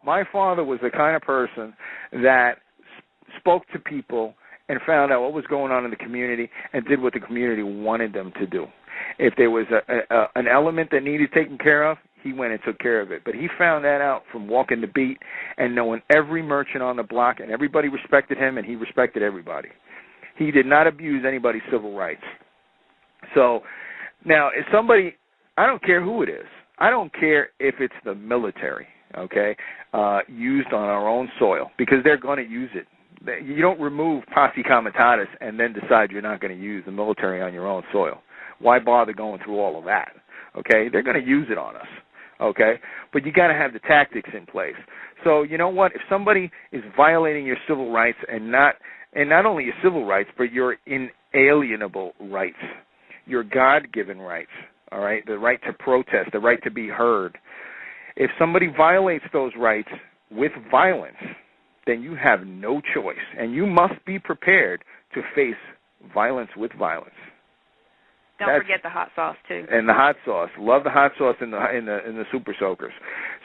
My father was the kind of person that spoke to people and found out what was going on in the community and did what the community wanted them to do. If there was an element that needed taken care of, he went and took care of it. But he found that out from walking the beat and knowing every merchant on the block, and everybody respected him, and he respected everybody. He did not abuse anybody's civil rights. So now, if somebody, I don't care who it is, I don't care if it's the military, okay, used on our own soil, because they're going to use it. You don't remove posse comitatus and then decide you're not going to use the military on your own soil. Why bother going through all of that? Okay, they're going to use it on us. Okay, but you got to have the tactics in place. So you know what? If somebody is violating your civil rights, and not only your civil rights, but your inalienable rights, your God-given rights, all right, the right to protest, the right to be heard. If somebody violates those rights with violence, then you have no choice, and you must be prepared to face violence with violence. Don't forget the hot sauce too. And the hot sauce. Love the hot sauce in the super soakers.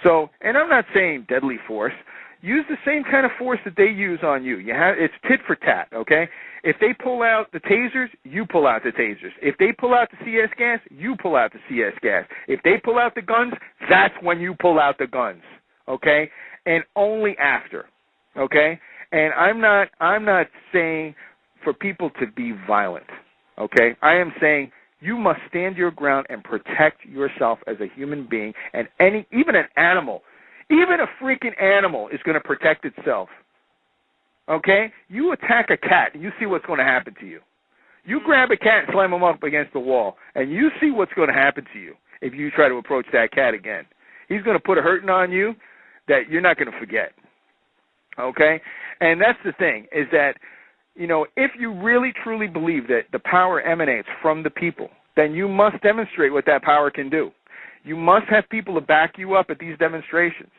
So, and I'm not saying deadly force. Use the same kind of force that they use on you. It's tit for tat, okay? If they pull out the tasers, you pull out the tasers. If they pull out the CS gas, you pull out the CS gas. If they pull out the guns, that's when you pull out the guns, okay? And only after, okay? And I'm not saying for people to be violent, okay? I am saying you must stand your ground and protect yourself as a human being, and even an animal. Even a freaking animal is going to protect itself. Okay? You attack a cat, and you see what's going to happen to you. You grab a cat and slam him up against the wall, and you see what's going to happen to you if you try to approach that cat again. He's going to put a hurting on you that you're not going to forget. Okay? And that's the thing, is that, you know, if you really truly believe that the power emanates from the people, then you must demonstrate what that power can do. You must have people to back you up at these demonstrations.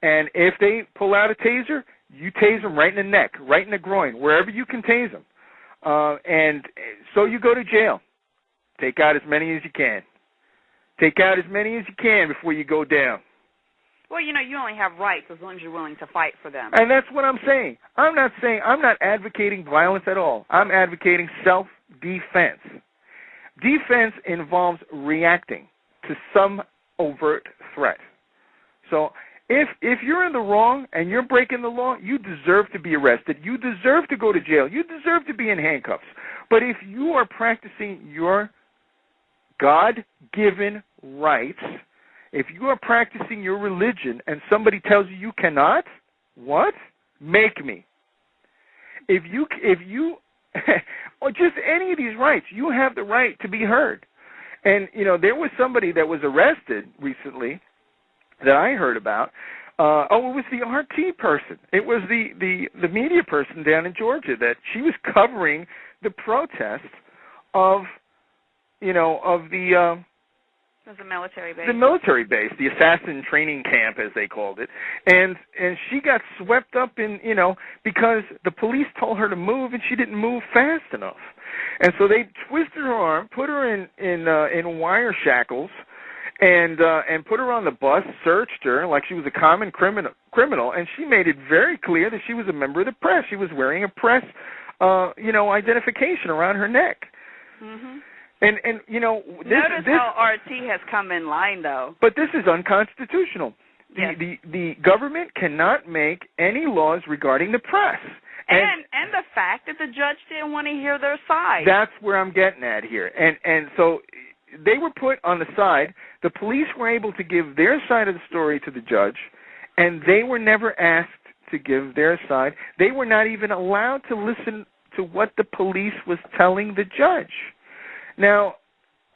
And if they pull out a taser, you tase them right in the neck, right in the groin, wherever you can tase them. And so you go to jail. Take out as many as you can. Take out as many as you can before you go down. Well, you know, you only have rights as long as you're willing to fight for them. And that's what I'm saying. I'm not advocating violence at all. I'm advocating self-defense. Defense involves reacting to some overt threat. So if you're in the wrong and you're breaking the law, you deserve to be arrested. You deserve to go to jail. You deserve to be in handcuffs. But if you are practicing your God-given rights, if you are practicing your religion and somebody tells you cannot, what? Make me. If you or just any of these rights, you have the right to be heard. And, you know, there was somebody that was arrested recently that I heard about. It was the RT person. It was the media person down in Georgia that she was covering the protest of, you know, of the... It was a military base. The military base, the assassin training camp, as they called it. And she got swept up in, you know, because the police told her to move and she didn't move fast enough. And so they twisted her arm, put her in wire shackles, and put her on the bus, searched her like she was a common criminal, and she made it very clear that she was a member of the press. She was wearing a press, you know, identification around her neck. Mm-hmm. And you know, notice how RT has come in line, though. But this is unconstitutional. Yes. The government cannot make any laws regarding the press. And the fact that the judge didn't want to hear their side. That's where I'm getting at here. And so they were put on the side. The police were able to give their side of the story to the judge, and they were never asked to give their side. They were not even allowed to listen to what the police was telling the judge. Now,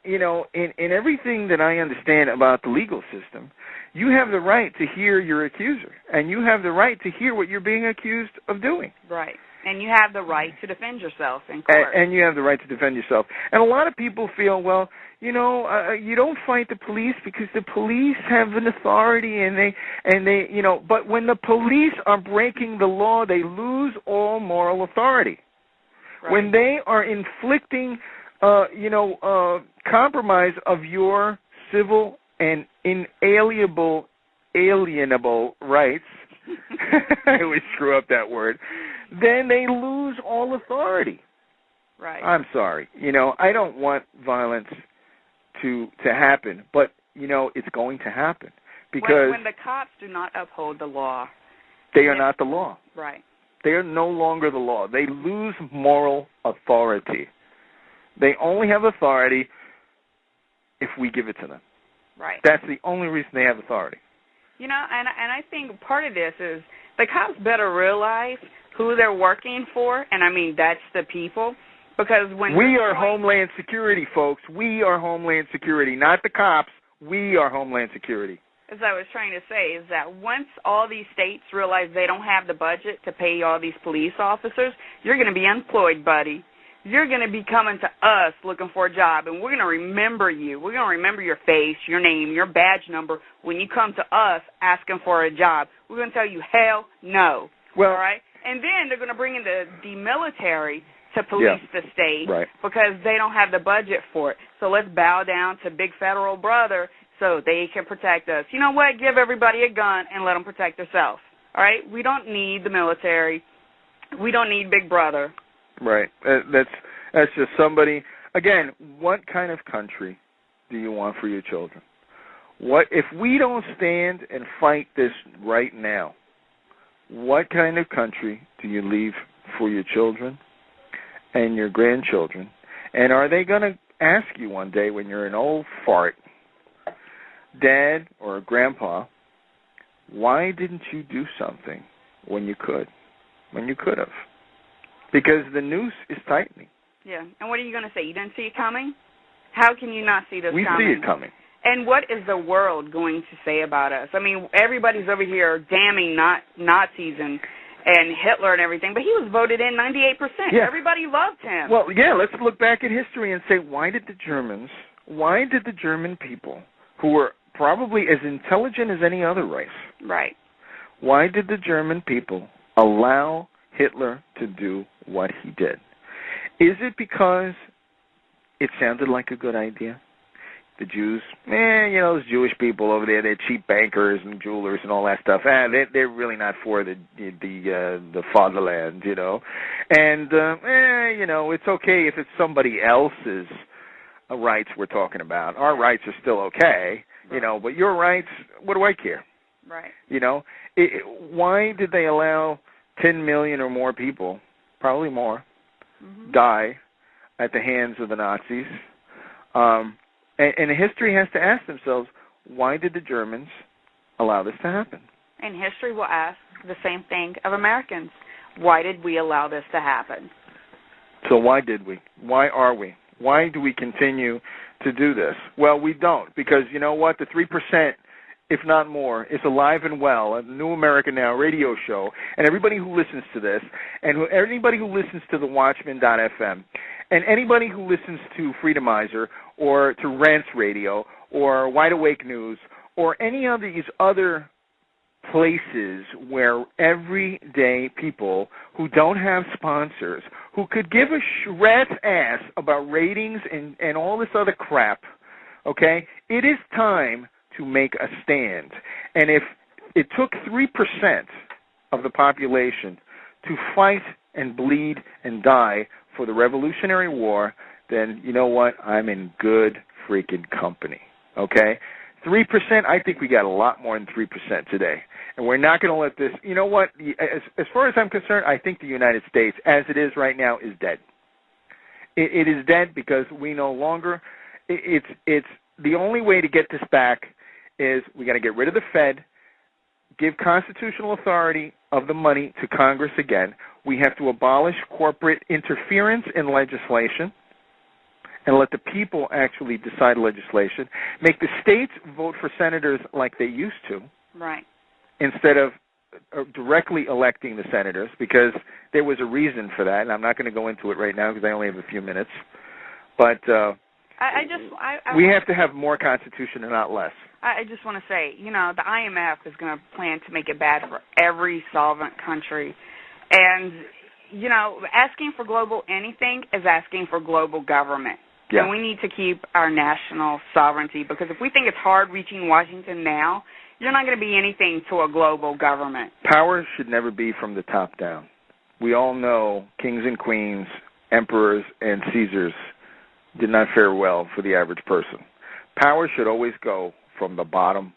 you know, in everything that I understand about the legal system, you have the right to hear your accuser, and you have the right to hear what you're being accused of doing. Right. And you have the right to defend yourself in court. And you have the right to defend yourself. And a lot of people feel, well, you know, you don't fight the police because the police have an authority, and they, you know, but when the police are breaking the law, they lose all moral authority. Right. When they are inflicting compromise of your civil and alienable rights, I always screw up that word. Then they lose all authority. Right. I'm sorry. I don't want violence to happen, but it's going to happen because when the cops do not uphold the law, they are not the law. Right. They are no longer the law. They lose moral authority. They only have authority if we give it to them. Right. That's the only reason they have authority. And I think part of this is the cops better realize who they're working for, and I mean that's the people, because when we are Homeland Security, folks. We are Homeland Security, not the cops. We are Homeland Security. As I was trying to say, is that once all these states realize they don't have the budget to pay all these police officers, you're going to be unemployed, buddy. You're going to be coming to us looking for a job, and we're going to remember you. We're going to remember your face, your name, your badge number when you come to us asking for a job. We're going to tell you, hell no. Well, all right? And then they're going to bring in the military to police the state because they don't have the budget for it. So let's bow down to Big Federal Brother so they can protect us. You know what? Give everybody a gun and let them protect themselves. All right? We don't need the military. We don't need Big Brother. Right. That's just somebody. Again, what kind of country do you want for your children? What if we don't stand and fight this right now? What kind of country do you leave for your children and your grandchildren? And are they going to ask you one day when you're an old fart, Dad or Grandpa, why didn't you do something when you could have? Because the noose is tightening. Yeah. And what are you going to say? You didn't see it coming? How can you not see this coming? We see it coming. And what is the world going to say about us? I mean, everybody's over here damning Nazis and Hitler and everything, but he was voted in 98%. Yeah. Everybody loved him. Well, yeah, let's look back at history and say, why did the German people, who were probably as intelligent as any other race, right? Why did the German people allow Hitler to do what he did? Is it because it sounded like a good idea? The Jews, those Jewish people over there, they're cheap bankers and jewelers and all that stuff. They're really not for the fatherland, And, it's okay if it's somebody else's rights we're talking about. Our rights are still okay, but your rights, what do I care? Right. Why did they allow 10 million or more people, probably more, die at the hands of the Nazis? And history has to ask themselves, why did the Germans allow this to happen? And history will ask the same thing of Americans. Why did we allow this to happen? So why did we? Why are we? Why do we continue to do this? Well, we don't, because you know what? The 3%, if not more, is alive and well at the New America Now radio show, and everybody who listens to this, and anybody who listens to the Watchman.fm, and anybody who listens to Freedomizer or to Rants Radio or Wide Awake News or any of these other places where everyday people who don't have sponsors, who could give a rat's ass about ratings and all this other crap, okay, it is time to make a stand. And if it took 3% of the population to fight and bleed and die for the Revolutionary War, then you know what? I'm in good freaking company, okay? 3%, I think we got a lot more than 3% today. And we're not going to let this, you know what? As far as I'm concerned, I think the United States, as it is right now, is dead. It is dead because we no longer, it's the only way to get this back is we got to get rid of the Fed, give constitutional authority of the money to Congress again. We have to abolish corporate interference in legislation and let the people actually decide legislation. Make the states vote for senators like they used to. Right. Instead of directly electing the senators, because there was a reason for that, and I'm not going to go into it right now because I only have a few minutes. But we have to have more Constitution and not less. I just want to say, the IMF is going to plan to make it bad for every solvent country. And, asking for global anything is asking for global government. Yeah. And we need to keep our national sovereignty, because if we think it's hard reaching Washington now, You're not going to be anything to a global government. Power should never be from the top down. We all know kings and queens, emperors and Caesars did not fare well for the average person. Power should always go from the bottom